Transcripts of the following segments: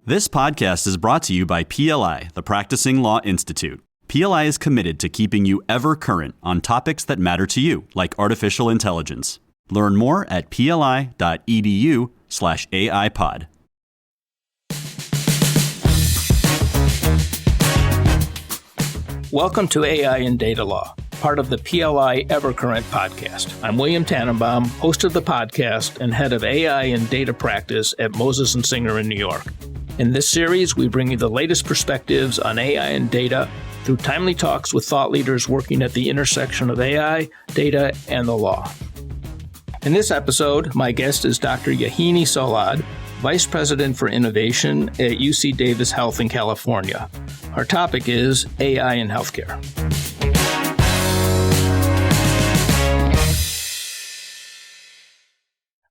This podcast is brought to you by PLI, the Practicing Law Institute. PLI is committed to keeping you ever current on topics that matter to you, like artificial intelligence. Learn more at pli.edu/AIPod. Welcome to AI and Data Law, part of the PLI Evercurrent podcast. I'm William Tanenbaum, host of the podcast and head of AI and data practice at Moses & Singer in New York. In this series, we bring you the latest perspectives on AI and data through timely talks with thought leaders working at the intersection of AI, data, and the law. In this episode, my guest is Dr. Yauheni Solad, Vice President for Innovation at UC Davis Health in California. Our topic is AI in healthcare.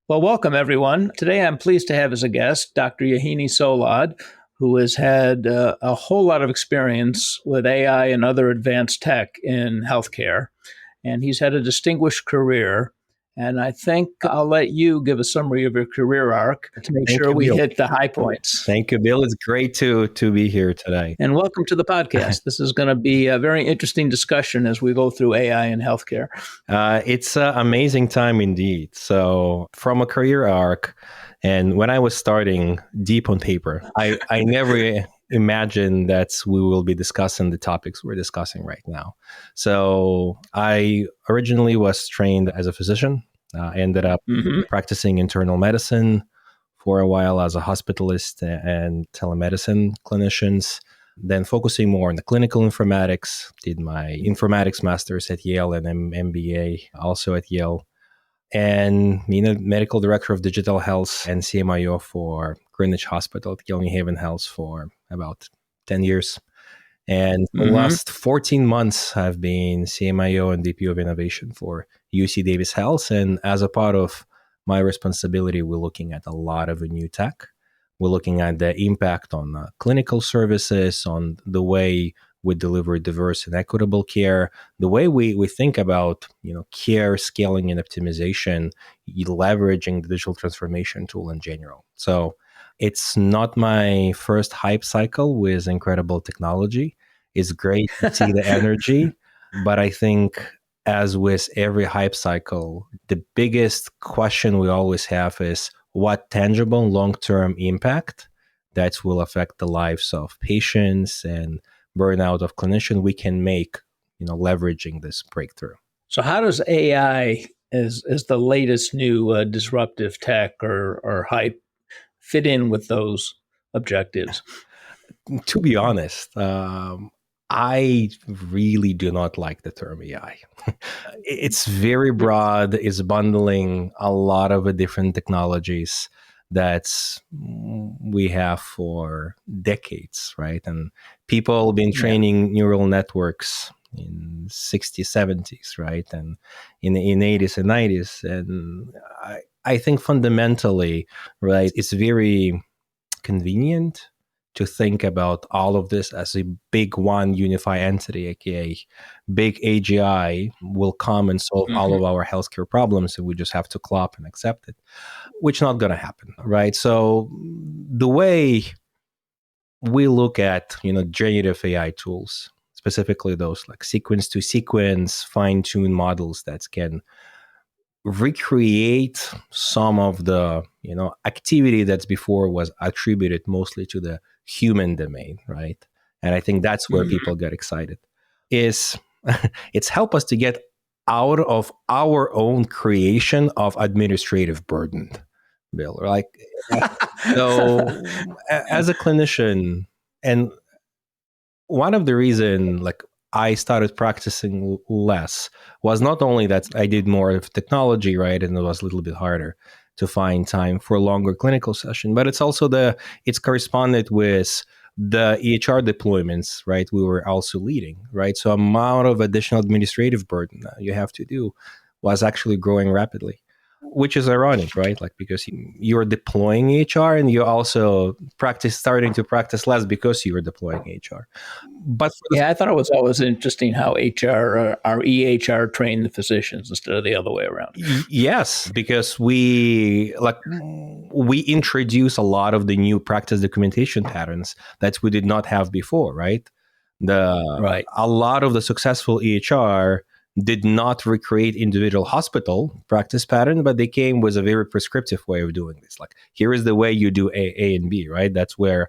Well, welcome, everyone. Today, I'm pleased to have as a guest Dr. Yauheni Solad, who has had a whole lot of experience with AI and other advanced tech in healthcare. And he's had a distinguished career. And I think I'll let you give a summary of your career arc to make sure we hit the high points. Thank you, Bill. It's great to be here today. And welcome to the podcast. This is going to be a very interesting discussion as we go through AI in healthcare. It's an amazing time indeed. So from a career arc, and when I was starting deep on paper, I never imagined that we will be discussing the topics we're discussing right now. So I originally was trained as a physician. I ended up practicing internal medicine for a while as a hospitalist and telemedicine clinicians, then focusing more on the clinical informatics, did my informatics master's at Yale and MBA also at Yale, and medical director of digital health and CMIO for Greenwich Hospital at Yale New Haven Health for about 10 years. And the last 14 months, I've been CMIO and VP of Innovation for UC Davis Health. And as a part of my responsibility, we're looking at a lot of new tech. We're looking at the impact on clinical services, on the way we deliver diverse and equitable care, the way we think about care scaling and optimization, leveraging the digital transformation tool in general. So it's not my first hype cycle with incredible technology. It's great to see the energy, but I think as with every hype cycle, the biggest question we always have is what tangible long-term impact that will affect the lives of patients and burnout of clinicians we can make, leveraging this breakthrough. So how does AI as the latest new disruptive tech or hype fit in with those objectives? To be honest, I really do not like the term AI. It's very broad. It's bundling a lot of different technologies that we have for decades, right? And people have been training neural networks in 60s, 70s, right? And in 80s and 90s. And I think fundamentally, right, it's very convenient to think about all of this as a big one unified entity, aka big AGI will come and solve all of our healthcare problems, and we just have to clap and accept it, which is not going to happen, right? So the way we look at generative AI tools, specifically those like sequence to sequence, fine-tune models that can recreate some of the activity that's before was attributed mostly to the human domain, right? And I think that's where people get excited. It's help us to get out of our own creation of administrative burden, Bill. So as a clinician, and one of the reason I started practicing less was not only that I did more of technology, right? And it was a little bit harder to find time for a longer clinical session, but it's also it's corresponded with the EHR deployments, right? We were also leading, right? So amount of additional administrative burden that you have to do was actually growing rapidly. which is ironic, right? Like, because you're deploying HR and you're also starting to practice less because you're deploying HR. But I thought it was always interesting how our EHR trained the physicians instead of the other way around. Yes, because we introduce a lot of the new practice documentation patterns that we did not have before, right? A lot of the successful EHR did not recreate individual hospital practice pattern, but they came with a very prescriptive way of doing this. Like, here is the way you do A and B, right? That's where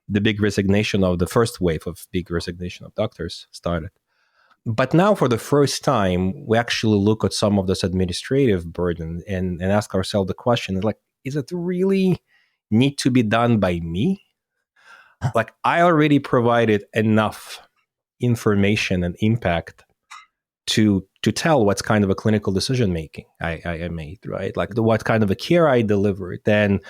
the big resignation of the first wave of big resignation of doctors started. But now, for the first time, we actually look at some of this administrative burden and ask ourselves the question, like, is it really need to be done by me? Like, I already provided enough information and impact to tell what's kind of a clinical decision making I made, right? Like, what kind of a care I delivered. Then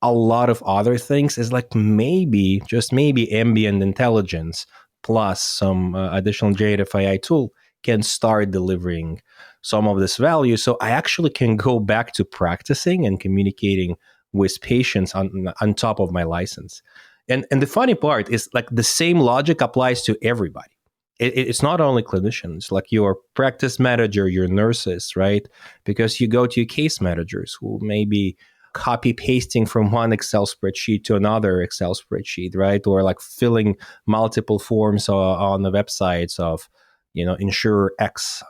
a lot of other things is like maybe, just maybe, ambient intelligence plus some additional generative AI tool can start delivering some of this value. So I actually can go back to practicing and communicating with patients on top of my license. And the funny part is, like, the same logic applies to everybody. It's not only clinicians, like your practice manager, your nurses, right? Because you go to your case managers who may be copy pasting from one Excel spreadsheet to another Excel spreadsheet, right? Or like filling multiple forms on the websites of, insurer X.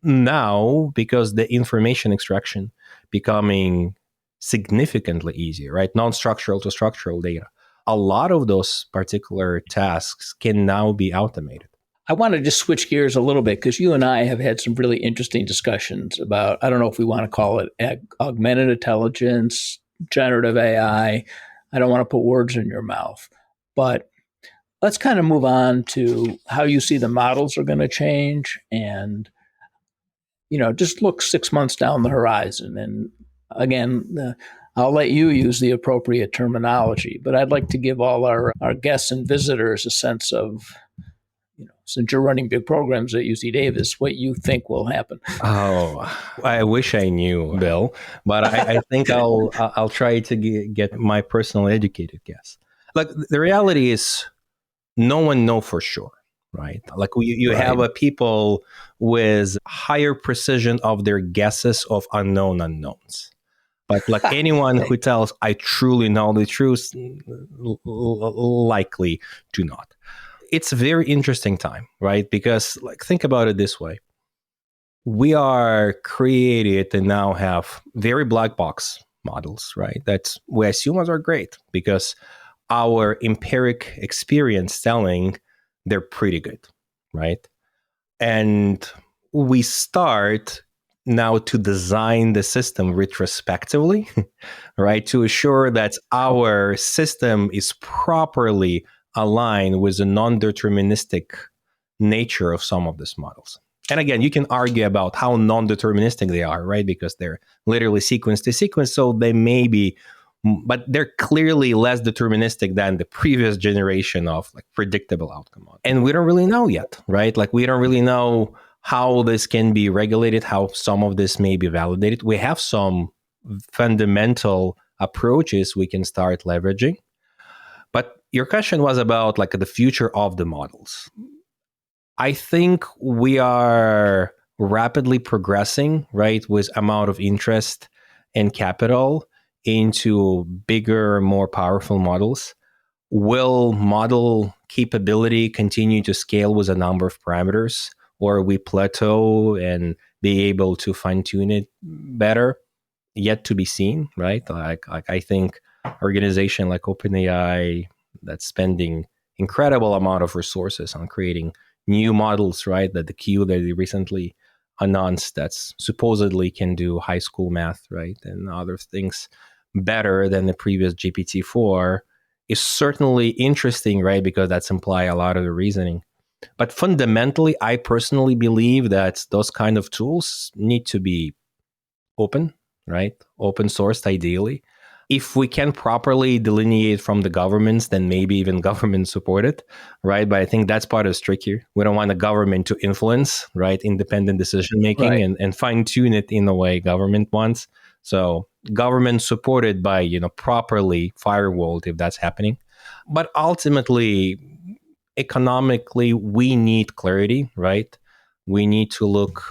Now, because the information extraction becoming significantly easier, right? Non-structural to structural data. A lot of those particular tasks can now be automated. I want to just switch gears a little bit because you and I have had some really interesting discussions about, I don't know if we want to call it augmented intelligence, generative AI. I don't want to put words in your mouth, but let's kind of move on to how you see the models are going to change and, just look 6 months down the horizon. And again, I'll let you use the appropriate terminology, but I'd like to give all our guests and visitors a sense of, since you're running big programs at UC Davis, what you think will happen. Oh, I wish I knew, Bill, but I think I'll try to get my personal educated guess. Like, the reality is, no one know for sure, right? Like, you Right. have people with higher precision of their guesses of unknown unknowns. But like anyone who tells, I truly know the truth, likely do not. It's a very interesting time, right? Because, like, think about it this way. We are created and now have very black box models, right? That we assume are great because our empiric experience telling they're pretty good, right? And we start now to design the system retrospectively, right? To assure that our system is properly aligned with the non-deterministic nature of some of these models. And again, you can argue about how non-deterministic they are, right? Because they're literally sequence to sequence, so they may be, but they're clearly less deterministic than the previous generation of like predictable outcome. And we don't really know yet, right? Like, we don't really know how this can be regulated, how some of this may be validated. We have some fundamental approaches we can start leveraging. But your question was about like the future of the models. I think we are rapidly progressing, right, with amount of interest and capital into bigger, more powerful models. Will model capability continue to scale with a number of parameters, or we plateau and be able to fine-tune it better? Yet to be seen, right? Like I think organization like OpenAI that's spending incredible amount of resources on creating new models, right? That the Q that they recently announced that's supposedly can do high school math, right? And other things better than the previous GPT-4 is certainly interesting, right? Because that's imply a lot of the reasoning. But fundamentally, I personally believe that those kind of tools need to be open, right? Open sourced, ideally. If we can properly delineate from the governments, then maybe even government support it, right? But I think that's part of the trick here. We don't want the government to influence, right, independent decision making Right. and fine tune it in the way government wants. So government supported by, properly firewalled if that's happening. But ultimately, economically, we need clarity, right? We need to look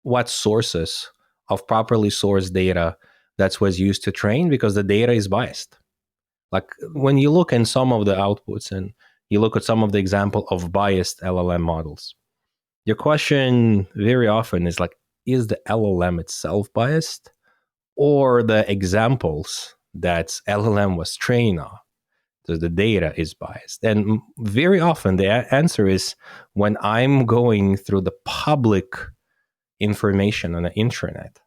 what sources of properly sourced data that was used to train, because the data is biased. Like when you look in some of the outputs and you look at some of the example of biased LLM models, your question very often is like, is the LLM itself biased, or the examples that LLM was trained on? So the data is biased. And very often the answer is, when I'm going through the public information on the internet,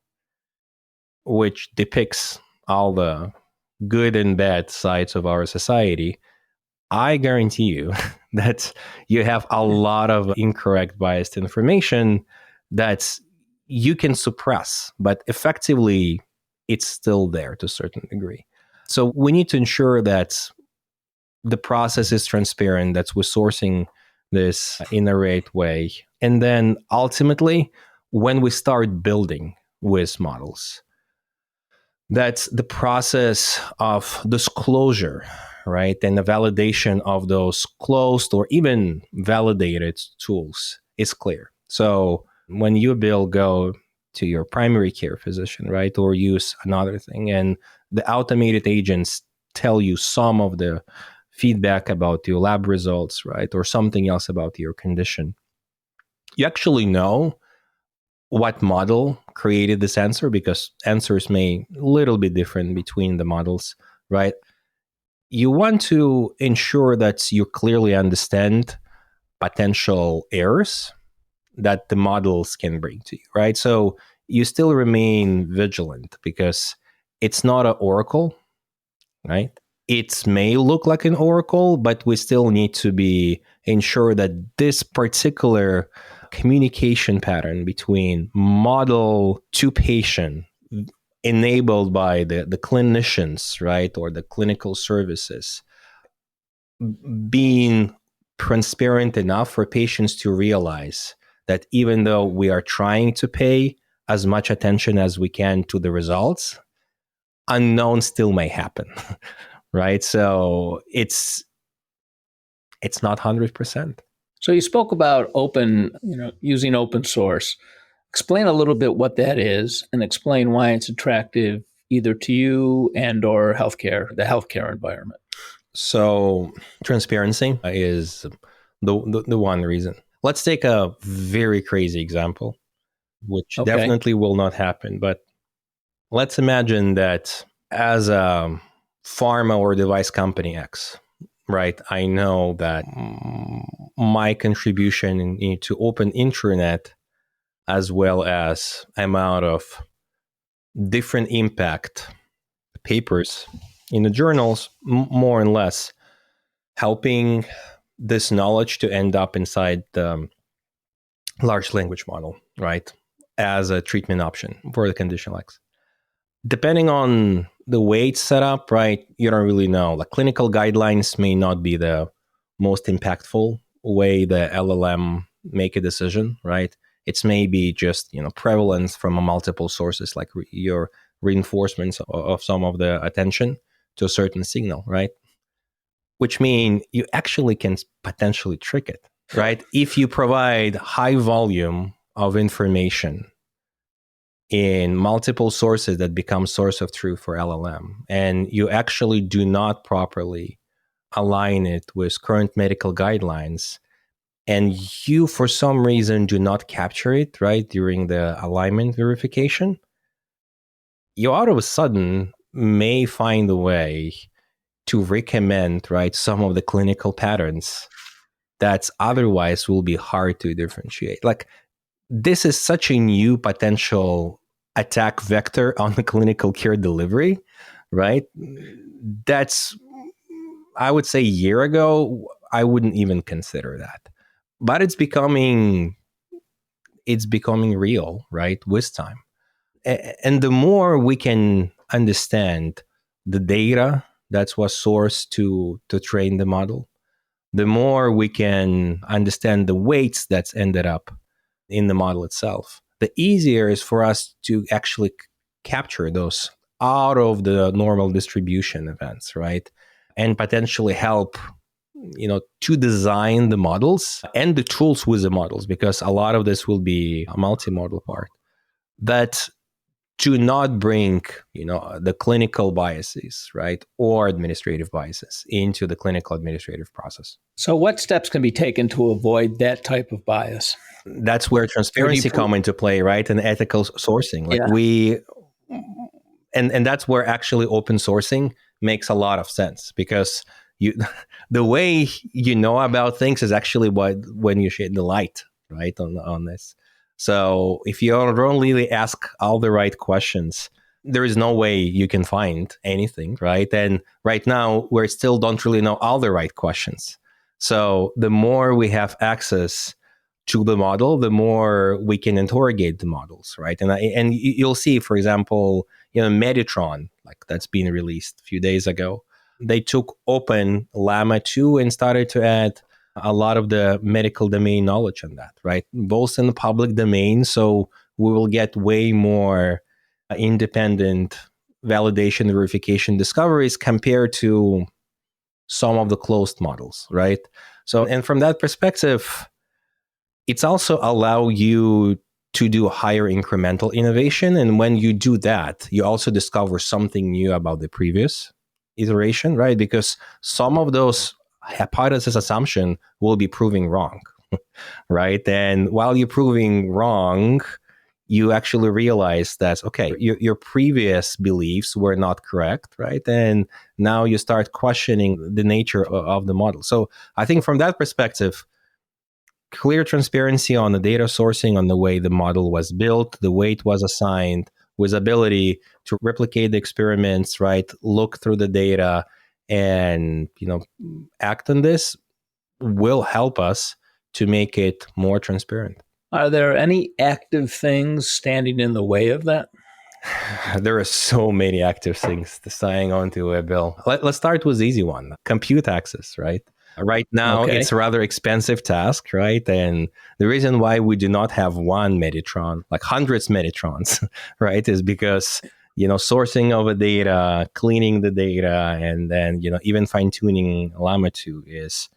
which depicts all the good and bad sides of our society, I guarantee you that you have a lot of incorrect, biased information that you can suppress, but effectively it's still there to a certain degree. So we need to ensure that the process is transparent, that we're sourcing this in a right way. And then ultimately, when we start building with models, that's the process of disclosure, right? And the validation of those closed or even validated tools is clear. So when you, Bill, go to your primary care physician, right, or use another thing, and the automated agents tell you some of the feedback about your lab results, right, or something else about your condition, you actually know what model created this answer, because answers may a little bit different between the models, right? You want to ensure that you clearly understand potential errors that the models can bring to you, right? So you still remain vigilant, because it's not an oracle, right? It may look like an oracle, but we still need to be ensure that this particular communication pattern between model to patient, enabled by the clinicians, right, or the clinical services, being transparent enough for patients to realize that even though we are trying to pay as much attention as we can to the results, unknown still may happen. Right? So it's not 100%. So you spoke about using open source. Explain a little bit what that is, and explain why it's attractive either to you and or the healthcare environment. So transparency is the one reason. Let's take a very crazy example, which definitely will not happen. But let's imagine that as a pharma or device company X, right, I know that my contribution to open internet, as well as amount of different impact papers in the journals, more and less helping this knowledge to end up inside the large language model, right, as a treatment option for the condition X. Depending on the way it's set up, right, you don't really know. Like clinical guidelines may not be the most impactful way the LLM make a decision, right? It's maybe just prevalence from a multiple sources, like your reinforcements of some of the attention to a certain signal, right? Which mean you actually can potentially trick it, right? If you provide high volume of information in multiple sources that become source of truth for LLM, and you actually do not properly align it with current medical guidelines, and you for some reason do not capture it right during the alignment verification, you all of a sudden may find a way to recommend right some of the clinical patterns that otherwise will be hard to differentiate. Like this is such a new potential attack vector on the clinical care delivery, right? That's, I would say, a year ago, I wouldn't even consider that. But it's becoming real, right, with time. And the more we can understand the data that was sourced to train the model, the more we can understand the weights that's ended up in the model itself, the easier is for us to actually capture those out of the normal distribution events, right? And potentially help, to design the models and the tools with the models, because a lot of this will be a multimodal part that do not bring, the clinical biases, right, or administrative biases into the clinical administrative process. So what steps can be taken to avoid that type of bias? That's where transparency come into play, right? And ethical sourcing. And that's where actually open sourcing makes a lot of sense, because the way you know about things is actually when you shed the light, right, on this. So if you don't really ask all the right questions, there is no way you can find anything, right? And right now, we still don't really know all the right questions. So the more we have access to the model, the more we can interrogate the models, right? And you'll see, for example, Meditron, like that's been released a few days ago. They took open Llama 2 and started to add a lot of the medical domain knowledge on that, right? Both in the public domain, so we will get way more independent validation, verification, discoveries compared to some of the closed models, right? So, and from that perspective, it's also allow you to do higher incremental innovation. And when you do that, you also discover something new about the previous iteration, right? Because some of those hypothesis assumption will be proving wrong, right? And while you're proving wrong, you actually realize that, okay, your previous beliefs were not correct, right? And now you start questioning the nature of the model. So I think from that perspective, clear transparency on the data sourcing, on the way the model was built, the way it was assigned, with ability to replicate the experiments, right? Look through the data and, act on this will help us to make it more transparent. Are there any active things standing in the way of that? There are so many active things to sign on to it, Bill. Let's start with the easy one, compute access, right? Right now, It's a rather expensive task, right? And the reason why we do not have one Meditron, like hundreds Meditrons, right, is because, sourcing of the data, cleaning the data, and then, even fine-tuning Llama 2 is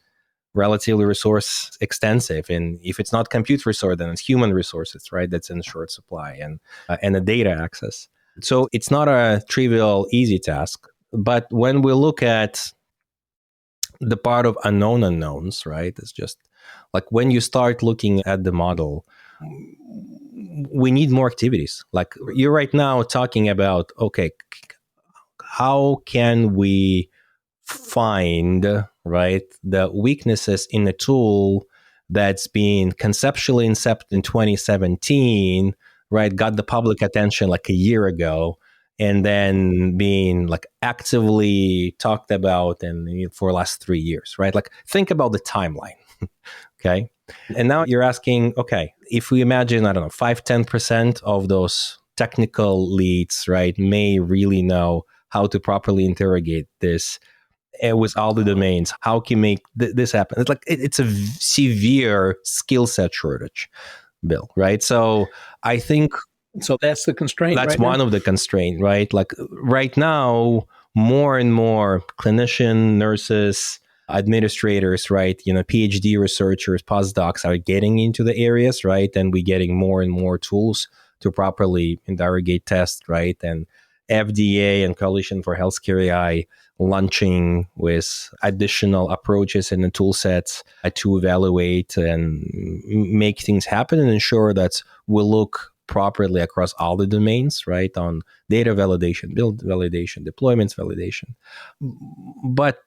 relatively resource extensive. And if it's not compute resource, then it's human resources, right? That's in short supply and the data access. So it's not a trivial, easy task. But when we look at the part of unknown unknowns, right? It's just like when you start looking at the model, we need more activities. Like you're right now talking about, okay, how can we find, right, the weaknesses in a tool that's been conceptually incepted in 2017, right? Got the public attention like a year ago, and then being like actively talked about and for the last 3 years, right? Like think about the timeline, okay? And now you're asking, okay, if we imagine, I don't know, 5-10% of those technical leads, right, may really know how to properly interrogate this with all the domains, how can you make this happen? It's like it's a severe skill set shortage, Bill, right? So I think so that's the constraint. That's one of the constraints, right? Like right now, more and more clinician, nurses, administrators, right? PhD researchers, postdocs are getting into the areas, right? And we're getting more and more tools to properly interrogate tests, right? And FDA and Coalition for Healthcare AI launching with additional approaches and the tool sets to evaluate and make things happen and ensure that we look properly across all the domains, right? On data validation, build validation, deployments validation. But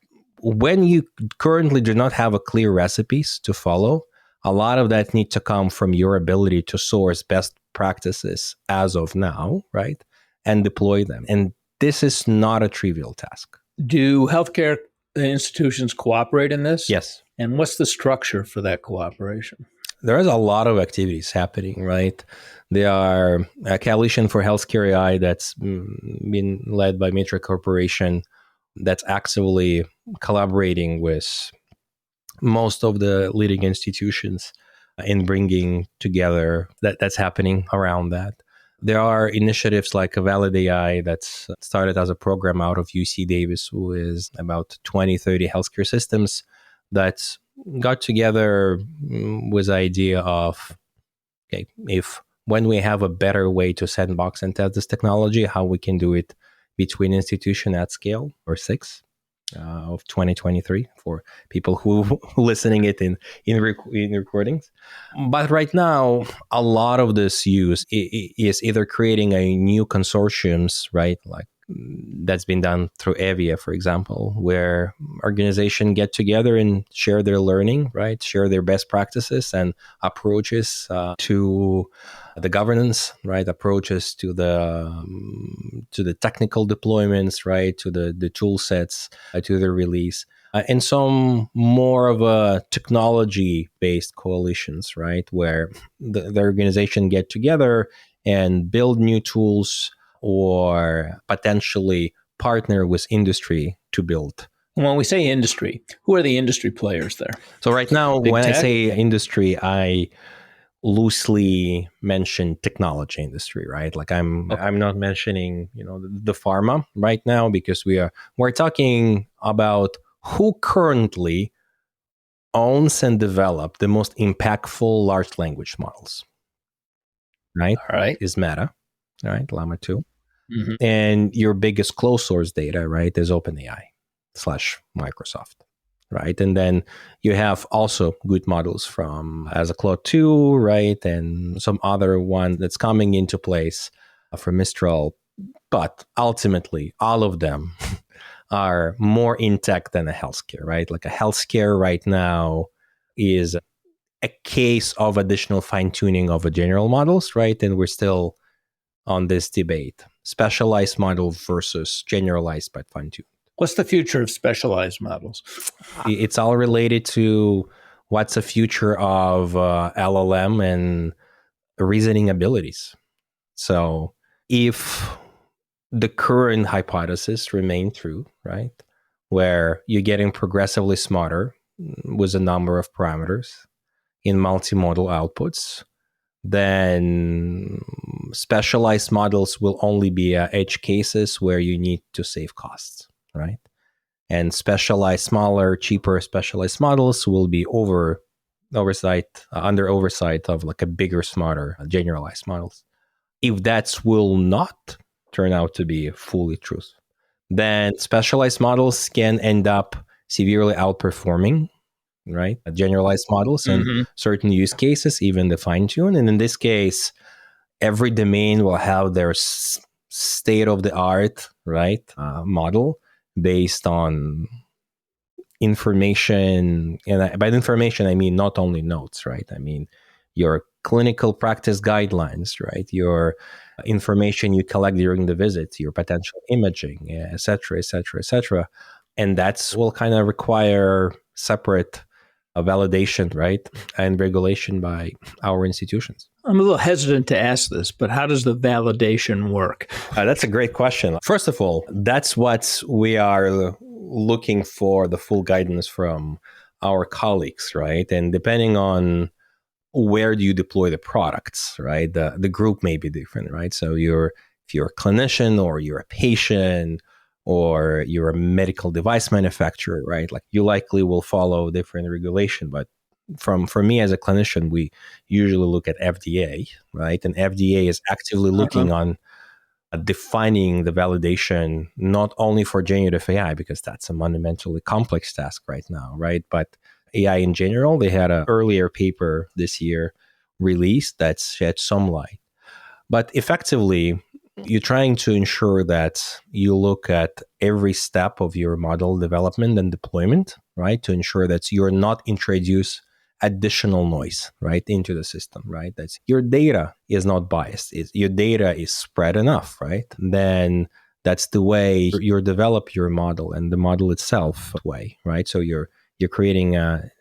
when you currently do not have a clear recipes to follow, a lot of that need to come from your ability to source best practices as of now, right? And deploy them. And this is not a trivial task. Do healthcare institutions cooperate in this? Yes. And what's the structure for that cooperation? There is a lot of activities happening, right? There are a coalition for healthcare AI that's been led by Mitra Corporation that's actively collaborating with most of the leading institutions in bringing together that's happening around that. There are initiatives like Valid AI that's started as a program out of UC Davis, who is about 20, 30 healthcare systems that got together with the idea of, okay, if when we have a better way to sandbox and test this technology, how we can do it between institution at scale or six of 2023 for people who listening it in recordings. But right now, a lot of this use is either creating a new consortiums, right? Like that's been done through Evia, for example, where organizations get together and share their learning, right? Share their best practices and approaches to the governance, right? Approaches to the technical deployments, right? To the tool sets, to the release. And some more of a technology-based coalitions, right? Where the organization get together and build new tools or potentially partner with industry to build. When we say industry, who are the industry players there? So right now, Big when tech? I say industry, I loosely mention technology industry, right? Like I'm not mentioning, the pharma right now, because we're talking about who currently owns and develop the most impactful large language models, right? All right. Is Meta, right? Llama 2. Mm-hmm. And your biggest closed source data, right, is OpenAI/Microsoft, right? And then you have also good models from as a Claude 2, right? And some other one that's coming into place from Mistral. But ultimately, all of them are more in tech than a healthcare, right? Like a healthcare right now is a case of additional fine-tuning of a general models, right? And we're still on this debate. Specialized model versus generalized but fine-tuned. What's the future of specialized models? It's all related to what's the future of LLM and reasoning abilities. So if the current hypothesis remain true, right, where you're getting progressively smarter with a number of parameters in multimodal outputs, then specialized models will only be edge cases where you need to save costs, right? And specialized, smaller, cheaper specialized models will be under oversight of like a bigger, smarter, generalized models. If that will not turn out to be fully true, then specialized models can end up severely outperforming, right, generalized models in certain use cases, even the fine-tune. And in this case, every domain will have their state-of-the-art, right, model based on information. And by information, I mean not only notes, right? I mean your clinical practice guidelines, right? Your information you collect during the visit, your potential imaging, et cetera, et cetera, et cetera. And that's will kind of require separate validation, right, and regulation by our institutions. I'm a little hesitant to ask this, but how does the validation work? That's a great question. First of all, that's what we are looking for, the full guidance from our colleagues, right? And depending on where do you deploy the products, right, the group may be different, right? So if you're a clinician or you're a patient or you're a medical device manufacturer, right, like you likely will follow different regulation. But for me as a clinician, we usually look at FDA, right? And FDA is actively looking on defining the validation, not only for generative AI, because that's a monumentally complex task right now, right? But AI in general, they had an earlier paper this year released that shed some light. But effectively, you're trying to ensure that you look at every step of your model development and deployment, right? To ensure that you're not introduce additional noise, right, into the system, right? That's your data is not biased. Your data is spread enough, right? Then that's the way you develop your model and the model itself way, right? So you're You're creating a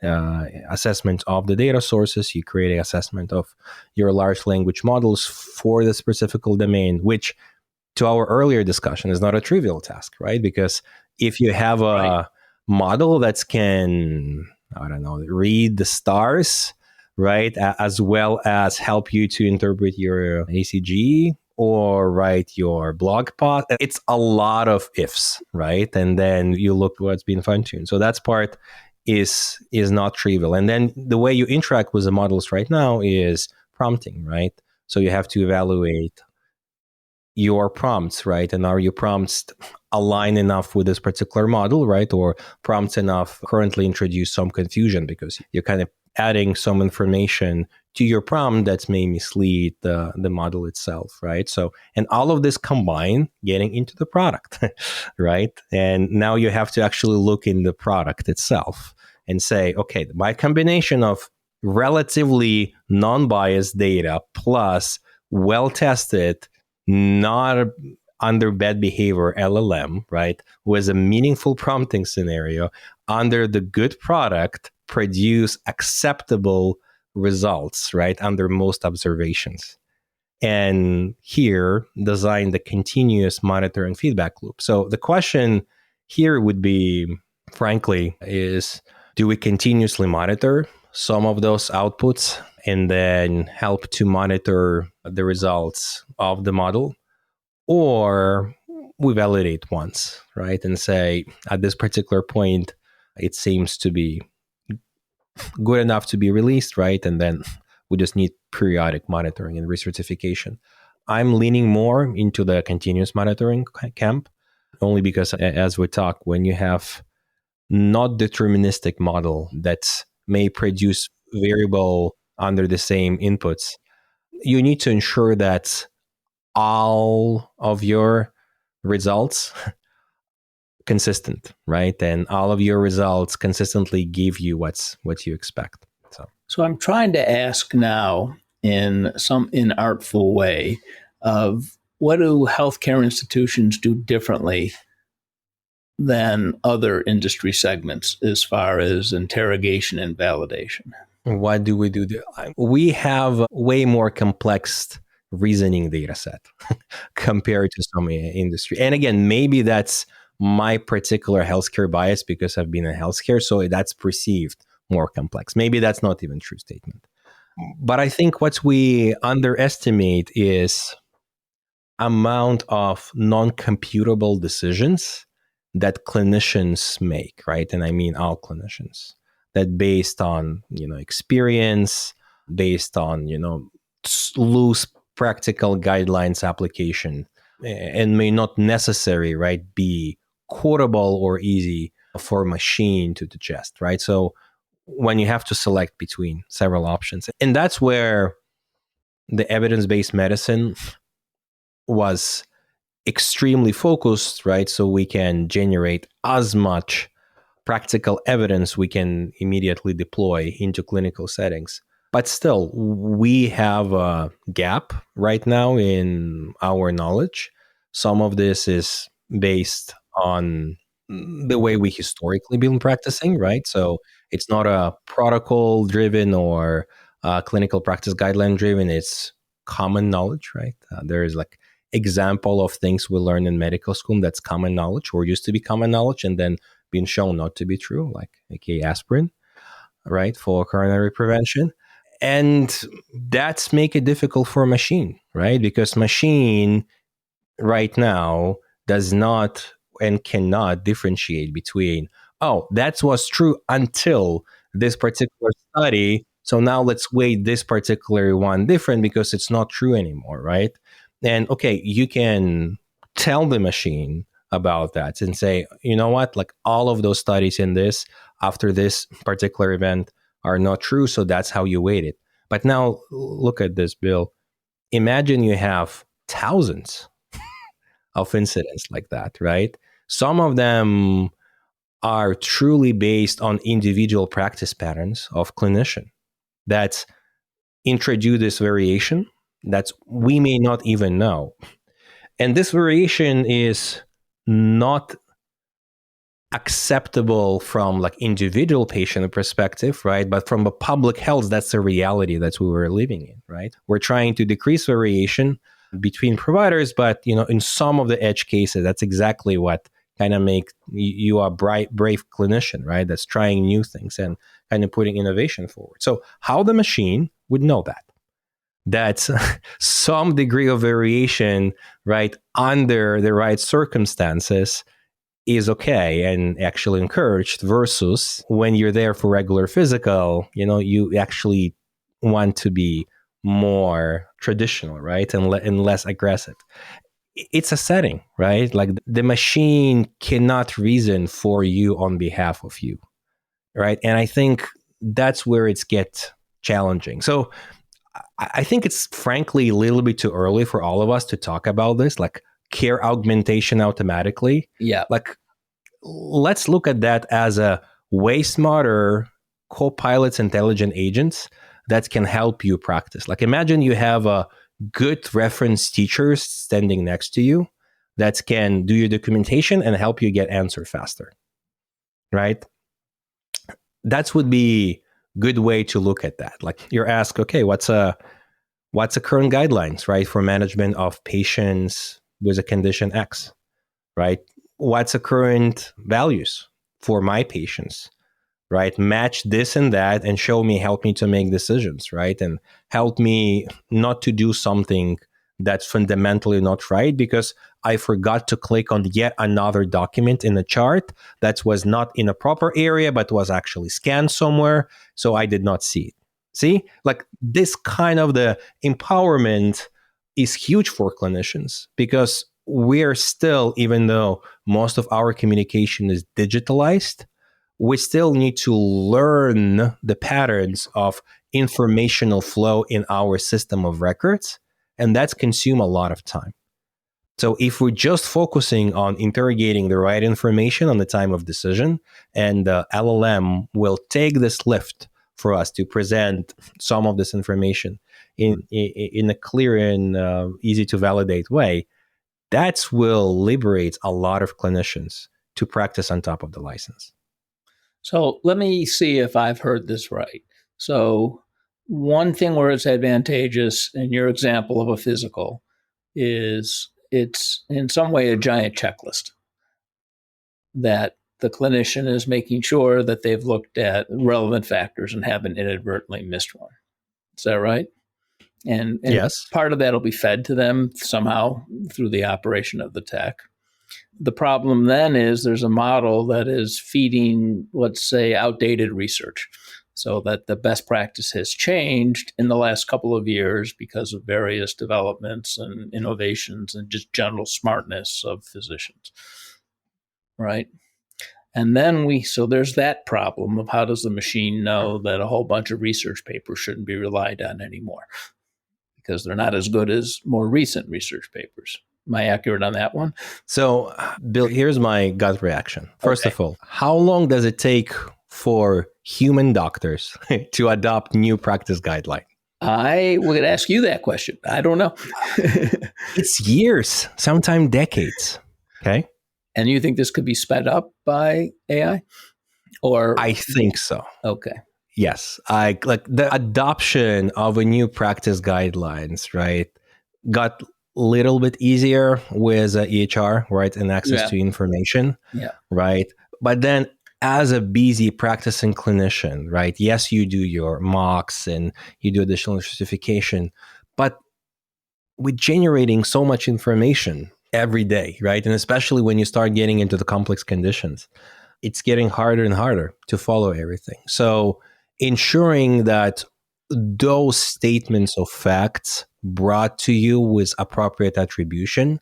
assessment of the data sources. You create an assessment of your large language models for the specific domain, which, to our earlier discussion, is not a trivial task, right? Because if you have a model that can, I don't know, read the stars, right, as well as help you to interpret your ACG or write your blog post, it's a lot of ifs, right? And then you look what's been fine-tuned. So that's part is not trivial. And then the way you interact with the models right now is prompting, right? So you have to evaluate your prompts, right? And are your prompts align enough with this particular model, right? Or prompts enough currently introduce some confusion because you're kind of adding some information to your prompt that may mislead the model itself, right? So, and all of this combined getting into the product, right? And now you have to actually look in the product itself and say, okay, my combination of relatively non-biased data plus well-tested, not under bad behavior LLM, right, with a meaningful prompting scenario under the good product produce acceptable results, right, under most observations. And here, design the continuous monitor and feedback loop. So the question here would be, frankly, is do we continuously monitor some of those outputs and then help to monitor the results of the model? Or we validate once, right? And say, at this particular point, it seems to be good enough to be released, right? And then we just need periodic monitoring and recertification. I'm leaning more into the continuous monitoring camp, only because, as we talk, when you have not deterministic model that may produce variable under the same inputs, you need to ensure that all of your results consistent, right? And all of your results consistently give you what you expect. So I'm trying to ask now in some inartful way of what do healthcare institutions do differently than other industry segments as far as interrogation and validation? What do? We have way more complex reasoning data set compared to some industry. And again, maybe that's my particular healthcare bias because I've been in healthcare, so that's perceived more complex. Maybe that's not even a true statement. But I think what we underestimate is amount of non-computable decisions that clinicians make, right? And I mean all clinicians, that based on, experience, based on, loose practical guidelines application, and may not necessary, right, be quotable or easy for a machine to digest, right? So when you have to select between several options, and that's where the evidence-based medicine was extremely focused, right? So we can generate as much practical evidence we can immediately deploy into clinical settings. But still, we have a gap right now in our knowledge. Some of this is based on the way we historically been practicing, right? So it's not a protocol driven or clinical practice guideline driven. It's common knowledge, right? There is like example of things we learn in medical school that's common knowledge or used to be common knowledge and then been shown not to be true, like aka aspirin, right, for coronary prevention. And that's make it difficult for a machine, right? Because machine right now does not and cannot differentiate between, oh, that was true until this particular study. So now let's weight this particular one different because it's not true anymore, right? And okay, you can tell the machine about that and say, you know what, like all of those studies in this after this particular event are not true. So that's how you weight it. But now look at this, Bill. Imagine you have thousands of incidents like that, right? Some of them are truly based on individual practice patterns of clinician that introduce this variation that we may not even know. And this variation is not acceptable from like individual patient perspective, right? But from a public health, that's the reality that we were living in, right? We're trying to decrease variation between providers, but in some of the edge cases, that's exactly what kind of make you a brave clinician, right? That's trying new things and kind of putting innovation forward. So how the machine would know that's some degree of variation, right, under the right circumstances is okay and actually encouraged, versus when you're there for regular physical, you actually want to be more traditional, right, and less aggressive. It's a setting, right? Like the machine cannot reason for you on behalf of you, right? And I think that's where it gets challenging. So I think it's frankly a little bit too early for all of us to talk about this, like care augmentation automatically. Yeah. Like, let's look at that as a way smarter co-pilots, intelligent agents that can help you practice. Like, imagine you have a good reference teacher standing next to you that can do your documentation and help you get answer faster, right? That would be good way to look at that. Like, you're asked, okay, what's a current guidelines, right, for management of patients with a condition X, right? What's the current values for my patients, right? Match this and that and help me to make decisions, right? And help me not to do something that's fundamentally not right because I forgot to click on yet another document in the chart that was not in a proper area, but was actually scanned somewhere. So I did not see it. See, like this kind of the empowerment is huge for clinicians because we're still, even though most of our communication is digitalized, we still need to learn the patterns of informational flow in our system of records, and that's consume a lot of time. So if we're just focusing on interrogating the right information on the time of decision, and the LLM will take this lift for us to present some of this information in a clear and easy to validate way, that will liberate a lot of clinicians to practice on top of the license. So let me see if I've heard this right. So one thing where it's advantageous in your example of a physical is it's in some way a giant checklist that the clinician is making sure that they've looked at relevant factors and haven't inadvertently missed one. Is that right? And yes, part of that will be fed to them somehow through the operation of the tech. The problem then is there's a model that is feeding, let's say, outdated research, so that the best practice has changed in the last couple of years because of various developments and innovations and just general smartness of physicians, right? And then so there's that problem of how does the machine know that a whole bunch of research papers shouldn't be relied on anymore because they're not as good as more recent research papers. Am I accurate on that one? So, Bill, here's my gut reaction. First of all, how long does it take for human doctors to adopt new practice guideline? I would ask you that question. I don't know. It's years, sometimes decades. Okay. And you think this could be sped up by AI? Or I think so. Okay. Yes. I like the adoption of a new practice guidelines, right? Got little bit easier with EHR, right, and access to information, right? But then as a busy practicing clinician, right, yes, you do your mocks and you do additional certification, but with generating so much information every day, right, and especially when you start getting into the complex conditions, it's getting harder and harder to follow everything. So ensuring that those statements of facts brought to you with appropriate attribution,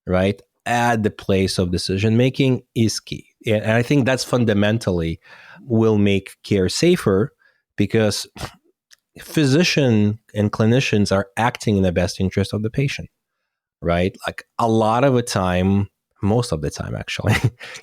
right, at the place of decision making is key. And I think that's fundamentally will make care safer because physician and clinicians are acting in the best interest of the patient, right? Like a lot of the time, most of the time actually,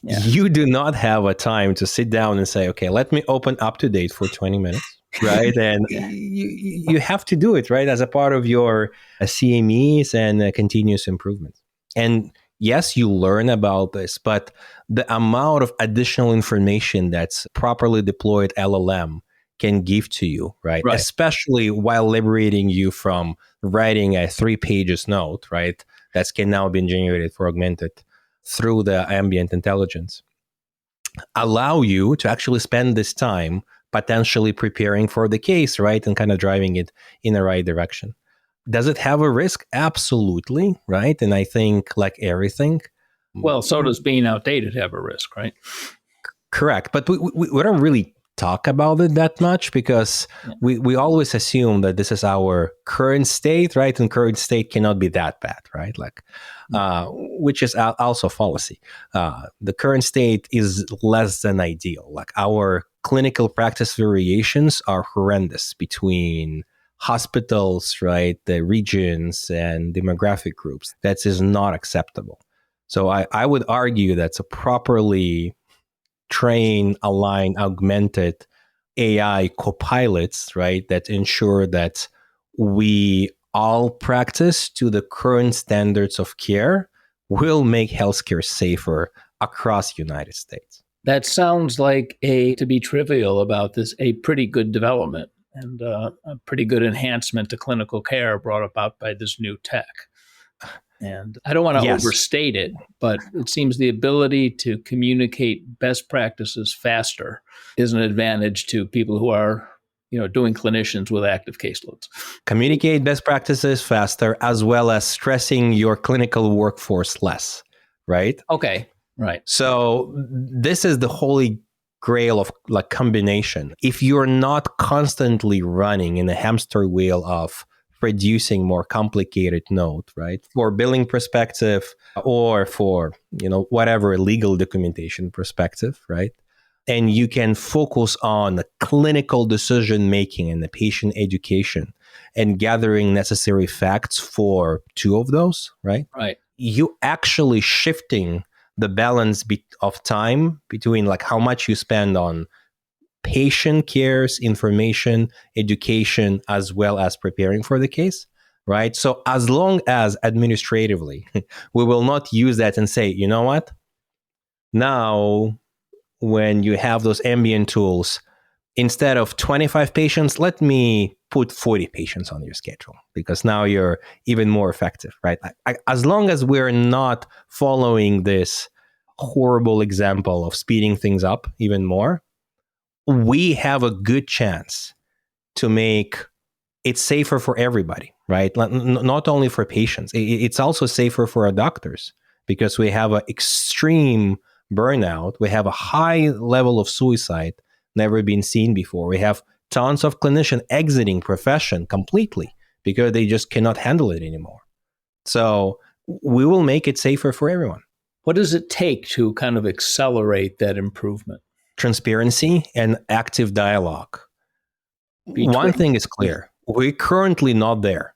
you do not have a time to sit down and say, okay, let me open UpToDate for 20 minutes. Right. And you have to do it, right, as a part of your CMEs and continuous improvement. And Yes, you learn about this, but the amount of additional information that's properly deployed LLM can give to you, right? Right. Especially while liberating you from writing a 3 pages note, right? That can now be generated for augmented through the ambient intelligence. Allow you to actually spend this time potentially preparing for the case, right? And kind of driving it in the right direction. Does it have a risk? Absolutely, right? And I think, like everything, Well, so does being outdated have a risk, right? correct. But we don't really talk about it that much because we always assume that this is our current state, right? And current state cannot be that bad, right? Like, which is also fallacy. The current state is less than ideal. Like, our clinical practice variations are horrendous between hospitals, right? The regions and demographic groups. That is not acceptable. So I would argue that's a properly train, align, augmented AI copilots, right, that ensure that we all practice to the current standards of care will make healthcare safer across the United States. That sounds like to be trivial about this, a pretty good development and a pretty good enhancement to clinical care brought about by this new tech. And I don't want to overstate it, but it seems the ability to communicate best practices faster is an advantage to people who are, doing clinicians with active caseloads. Communicate best practices faster, as well as stressing your clinical workforce less, right? Okay, right. So this is the holy grail of like combination. If you're not constantly running in a hamster wheel of producing more complicated note, right? For billing perspective or for, whatever legal documentation perspective, right? And you can focus on the clinical decision making and the patient education and gathering necessary facts for two of those, right? Right. You actually shifting the balance of time between like how much you spend on patient cares, information, education, as well as preparing for the case, right? So as long as administratively, we will not use that and say, you know what? Now, when you have those ambient tools, instead of 25 patients, let me put 40 patients on your schedule because now you're even more effective, right? As long as we're not following this horrible example of speeding things up even more, we have a good chance to make it safer for everybody, right? Not only for patients, it's also safer for our doctors because we have an extreme burnout. We have a high level of suicide never been seen before. We have tons of clinicians exiting profession completely because they just cannot handle it anymore. So we will make it safer for everyone. What does it take to kind of accelerate that improvement? Transparency and active dialogue. One thing is clear. We're currently not there.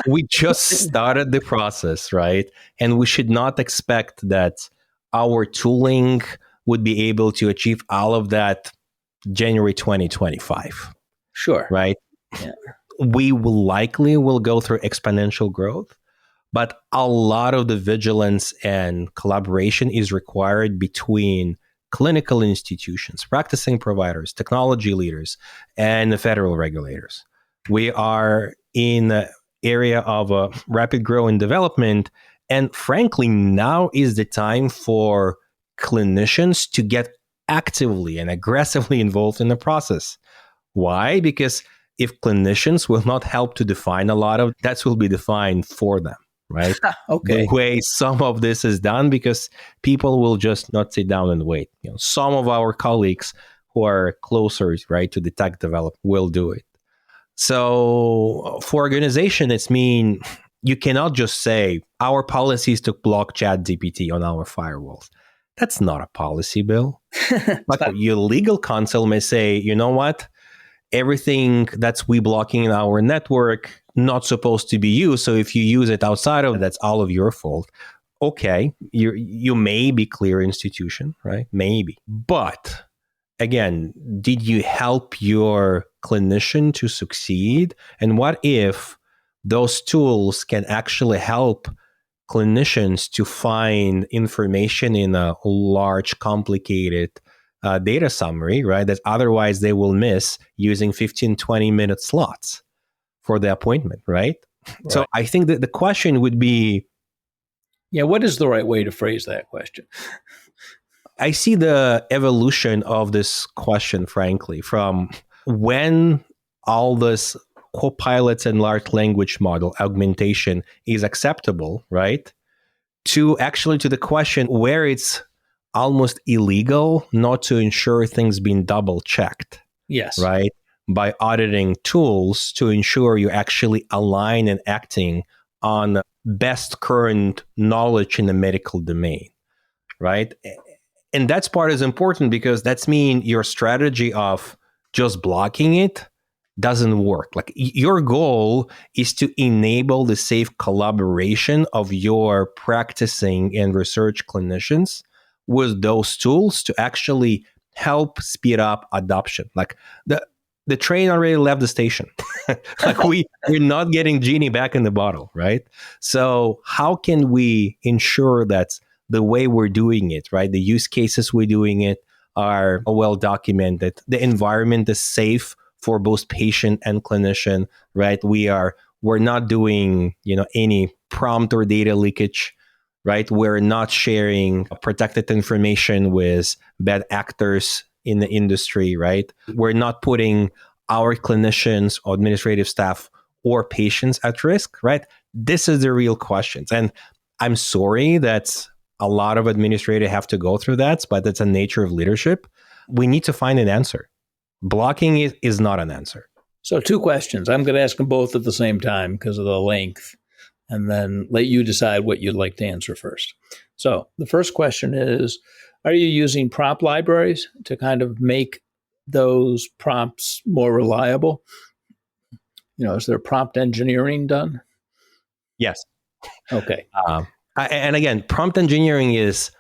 We just started the process, right? And we should not expect that our tooling would be able to achieve all of that January 2025. Sure. Right? Yeah. We will go through exponential growth, but a lot of the vigilance and collaboration is required between clinical institutions, practicing providers, technology leaders, and the federal regulators. We are in the area of a rapid growth and development. And frankly, now is the time for clinicians to get actively and aggressively involved in the process. Why? Because if clinicians will not help to define a lot of that will be defined for them. Right? Okay. The way some of this is done, because people will just not sit down and wait. Some of our colleagues who are closer, right, to the tech development will do it. So for organization, it's mean you cannot just say our policy is to block ChatGPT on our firewalls. That's not a policy, Bill. But your legal counsel may say, you know what? Everything that's we blocking in our network not supposed to be used. So if you use it outside of it, that's all of your fault. Okay, you may be clear institution, right? Maybe. But again, did you help your clinician to succeed? And what if those tools can actually help clinicians to find information in a large, complicated data summary, right? That otherwise they will miss using 15, 20-minute slots for the appointment, right? So I think that the question would be, what is the right way to phrase that question? I see the evolution of this question, frankly, from when all this copilots and large language model augmentation is acceptable, right? To actually to the question where it's almost illegal not to ensure things being double checked. Yes. Right? By auditing tools to ensure you actually align and acting on best current knowledge in the medical domain. Right? And that's part is important because that's mean your strategy of just blocking it doesn't work. Like your goal is to enable the safe collaboration of your practicing and research clinicians with those tools to actually help speed up adoption. Like the train already left the station. Like we're not getting genie back in the bottle, right? So how can we ensure that the way we're doing it, right? The use cases we're doing it are well documented. The environment is safe for both patient and clinician, right? We're not doing, any prompt or data leakage, right? We're not sharing protected information with bad actors in the industry, right? We're not putting our clinicians or administrative staff or patients at risk, right? This is the real questions. And I'm sorry that a lot of administrators have to go through that, but that's a nature of leadership. We need to find an answer. Blocking is not an answer. So 2 questions. I'm going to ask them both at the same time because of the length, and then let you decide what you'd like to answer first. So the first question is, are you using prompt libraries to kind of make those prompts more reliable? Is there prompt engineering done? Yes. Okay. And again, prompt engineering is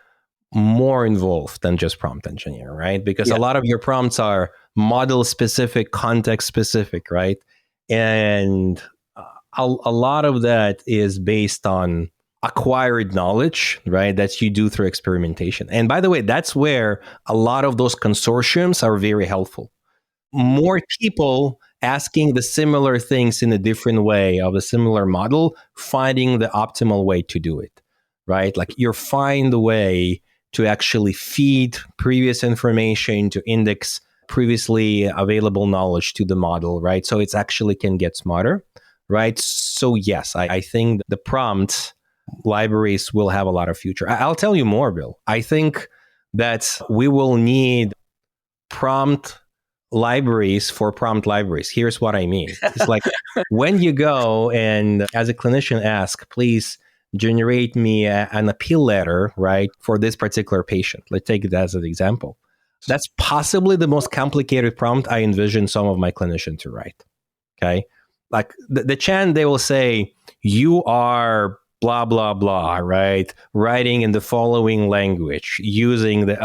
more involved than just prompt engineering, right? Because a lot of your prompts are model specific, context specific, right? And a lot of that is based on acquired knowledge, right? That you do through experimentation. And by the way, that's where a lot of those consortiums are very helpful. More people asking the similar things in a different way of a similar model, finding the optimal way to do it, right? Like you find a way to actually feed previous information to index previously available knowledge to the model, right? So it's actually can get smarter, right? So yes, I think the prompt libraries will have a lot of future. I'll tell you more, Bill. I think that we will need prompt libraries for prompt libraries. Here's what I mean. It's like when you go and as a clinician ask, please generate me an appeal letter, right, for this particular patient. Let's take it as an example. That's possibly the most complicated prompt I envision some of my clinicians to write. Okay. Like the chant, they will say, you are blah, blah, blah, right? Writing in the following language using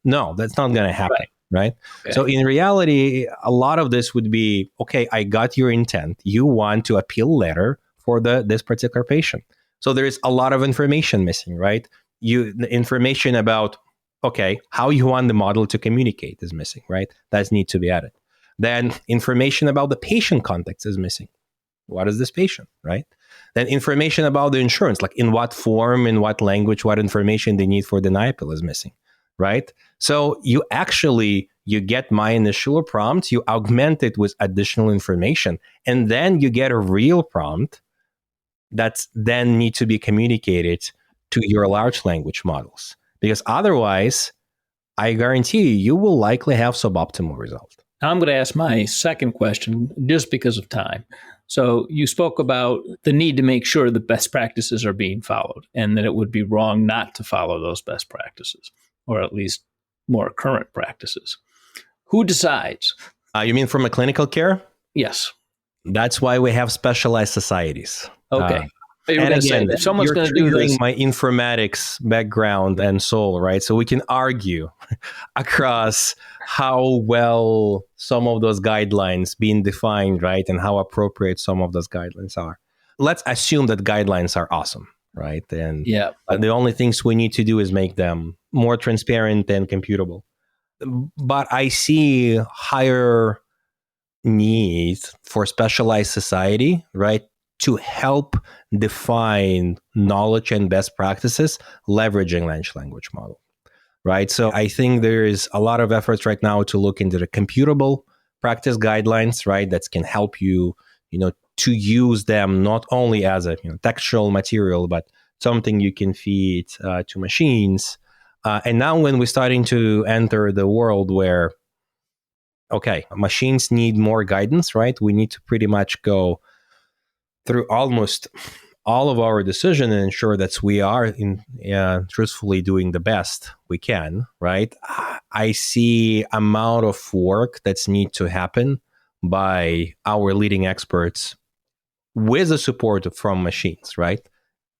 no, that's not going to happen. Right. Okay. So in reality, a lot of this would be, okay, I got your intent. You want to appeal letter for this particular patient. So there is a lot of information missing, right? The information about, okay, how you want the model to communicate is missing, right? That needs to be added. Then information about the patient context is missing. What is this patient, right? Then information about the insurance, like in what form, in what language, what information they need for the appeal is missing, right? So you get my initial prompt, you augment it with additional information, and then you get a real prompt that then need to be communicated to your large language models. Because otherwise, I guarantee you will likely have suboptimal result. I'm going to ask my second question just because of time. So you spoke about the need to make sure the best practices are being followed and that it would be wrong not to follow those best practices, or at least more current practices. Who decides? You mean from a clinical care? Yes. That's why we have specialized societies. Okay. And again, if someone's going to do this, my informatics background and soul, right? So we can argue across how well some of those guidelines being defined, right? And how appropriate some of those guidelines are. Let's assume that guidelines are awesome. right? And Yeah. the only things we need to do is make them more transparent and computable. But I see higher needs for specialized society, right? To help define knowledge and best practices, leveraging large language model, right? So I think there is a lot of efforts right now to look into the computable practice guidelines, right? That can help you, to use them not only as a textual material, but something you can feed to machines. And now when we're starting to enter the world where okay, machines need more guidance, right? We need to pretty much go through almost all of our decision and ensure that we are truthfully doing the best we can, right? I see amount of work that's need to happen by our leading experts with the support from machines, right?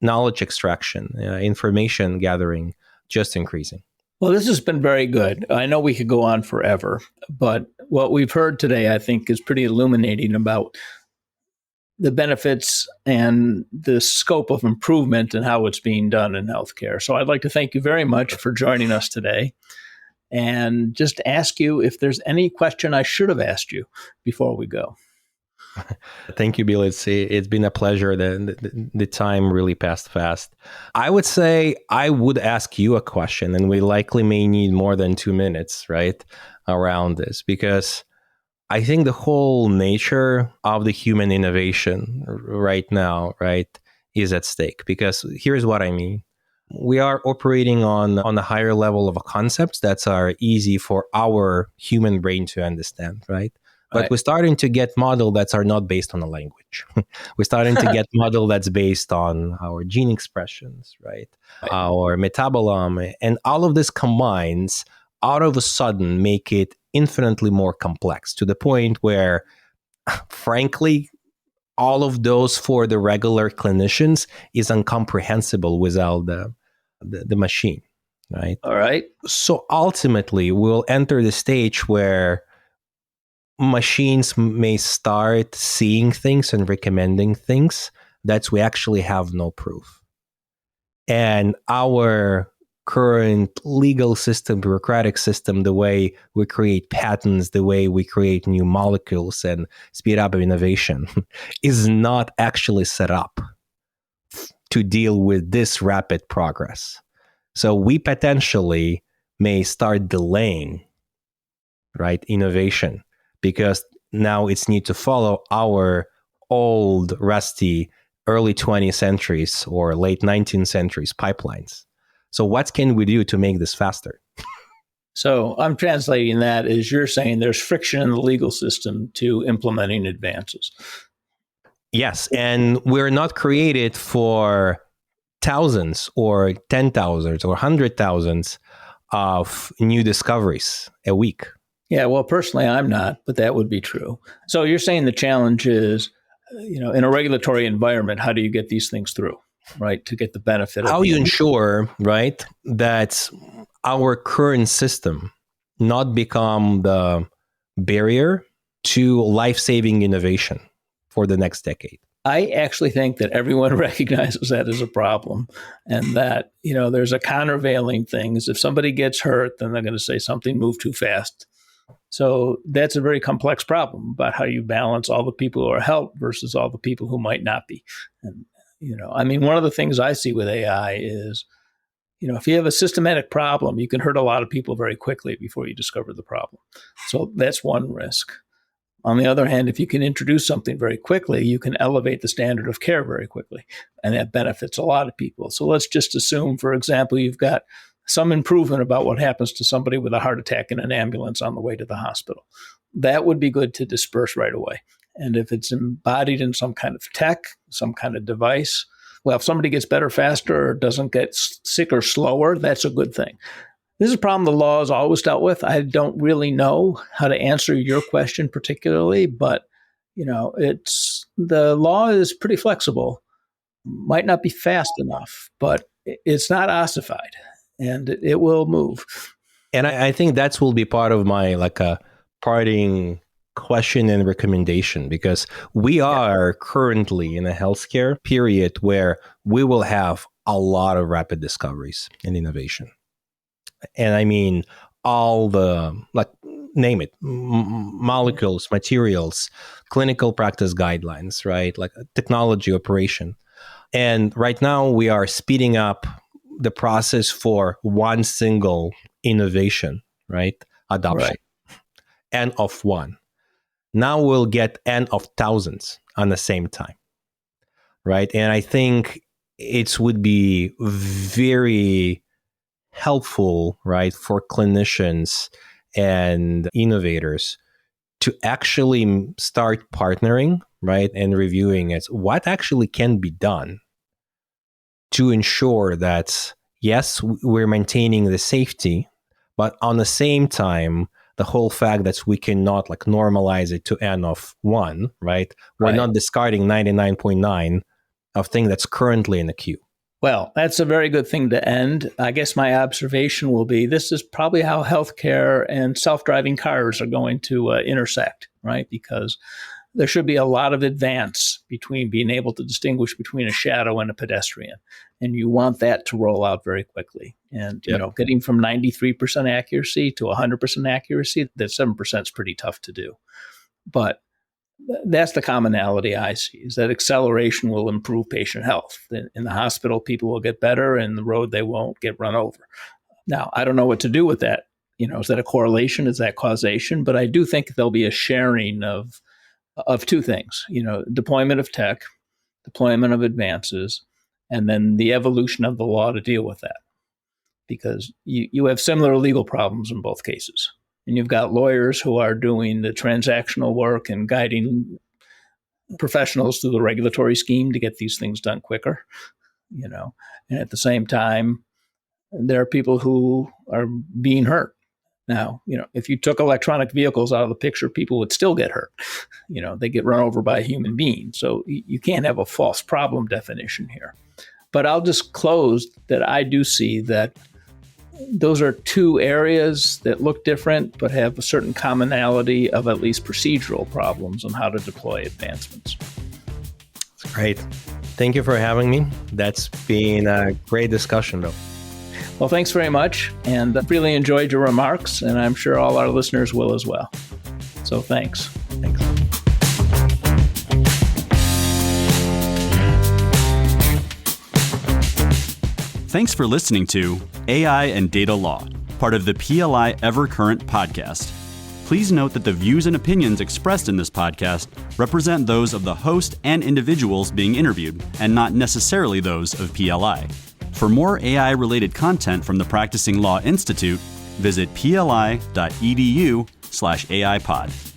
Knowledge extraction, information gathering, just increasing. Well, this has been very good. I know we could go on forever, but what we've heard today, I think, is pretty illuminating about the benefits and the scope of improvement and how it's being done in healthcare. So I'd like to thank you very much for joining us today and just ask you if there's any question I should have asked you before we go. Thank you, Bill. It's been a pleasure. The time really passed fast. I would say I would ask you a question, and we likely may need more than 2 minutes, right, around this, because I think the whole nature of the human innovation right now, right, is at stake. Because here's what I mean. We are operating on a higher level of concepts that are easy for our human brain to understand, right? But we're starting to get models that are not based on a language. We're starting to get model that's based on our gene expressions, right? Our metabolome. And all of this combines out of a sudden make it infinitely more complex to the point where, frankly, all of those for the regular clinicians is incomprehensible without the machine, right? All right. So ultimately, we'll enter the stage where machines may start seeing things and recommending things that we actually have no proof. And our current legal system, bureaucratic system, the way we create patents, the way we create new molecules and speed up innovation is not actually set up to deal with this rapid progress. So we potentially may start delaying, right, innovation, because now it's need to follow our old, rusty, early 20th centuries or late 19th centuries pipelines. So what can we do to make this faster? So I'm translating that as you're saying there's friction in the legal system to implementing advances. Yes, and we're not created for thousands or 10,000s or 100,000s of new discoveries a week. Yeah, well, personally, I'm not, but that would be true. So you're saying the challenge is, in a regulatory environment, how do you get these things through, right, to get the benefit? How you ensure, right, that our current system not become the barrier to life-saving innovation for the next decade? I actually think that everyone recognizes that as a problem, and that, there's a countervailing thing is if somebody gets hurt, then they're going to say something moved too fast. So that's a very complex problem about how you balance all the people who are helped versus all the people who might not be. And, one of the things I see with AI is, if you have a systematic problem, you can hurt a lot of people very quickly before you discover the problem. So that's one risk. On the other hand, if you can introduce something very quickly, you can elevate the standard of care very quickly, and that benefits a lot of people. So let's just assume, for example, you've got some improvement about what happens to somebody with a heart attack in an ambulance on the way to the hospital. That would be good to disperse right away. And if it's embodied in some kind of tech, some kind of device, well, if somebody gets better faster or doesn't get sicker slower, that's a good thing. This is a problem the law has always dealt with. I don't really know how to answer your question particularly, but it's the law is pretty flexible. Might not be fast enough, but it's not ossified, and it will move. And I think that will be part of my parting question and recommendation, because we are currently in a healthcare period where we will have a lot of rapid discoveries and innovation. And I mean, all the, like, name it, molecules, materials, clinical practice guidelines, right? Like technology operation. And right now we are speeding up the process for one single innovation, right? Adoption. Right. N of one. Now we'll get N of thousands on the same time, right? And I think it would be very helpful, right, for clinicians and innovators to actually start partnering, right, and reviewing it, what actually can be done to ensure that, yes, we're maintaining the safety, but on the same time, the whole fact that we cannot like normalize it to N of one, right? We're not discarding 99.9 of things that's currently in the queue. Well, that's a very good thing to end. I guess my observation will be this is probably how healthcare and self-driving cars are going to intersect, right? Because there should be a lot of advance between being able to distinguish between a shadow and a pedestrian. And you want that to roll out very quickly. And, you know, getting from 93% accuracy to 100% accuracy, that 7% is pretty tough to do. But that's the commonality I see, is that acceleration will improve patient health. In the hospital, people will get better, and the road, they won't get run over. Now, I don't know what to do with that. You know, is that a correlation? Is that causation? But I do think there'll be a sharing of two things, you know, deployment of tech, deployment of advances, and then the evolution of the law to deal with that. Because you have similar legal problems in both cases. And you've got lawyers who are doing the transactional work and guiding professionals through the regulatory scheme to get these things done quicker, you know. And at the same time, there are people who are being hurt. Now, you know, if you took electronic vehicles out of the picture, people would still get hurt. You know, they get run over by a human being. So you can't have a false problem definition here. But I'll just close that I do see that those are two areas that look different, but have a certain commonality of at least procedural problems on how to deploy advancements. That's great. Thank you for having me. That's been a great discussion, Bill. Well, thanks very much. And I really enjoyed your remarks, and I'm sure all our listeners will as well. So thanks. Thanks. Thanks for listening to AI and Data Law, part of the PLI Evercurrent podcast. Please note that the views and opinions expressed in this podcast represent those of the host and individuals being interviewed, and not necessarily those of PLI. For more AI-related content from the Practicing Law Institute, visit pli.edu/AIPod.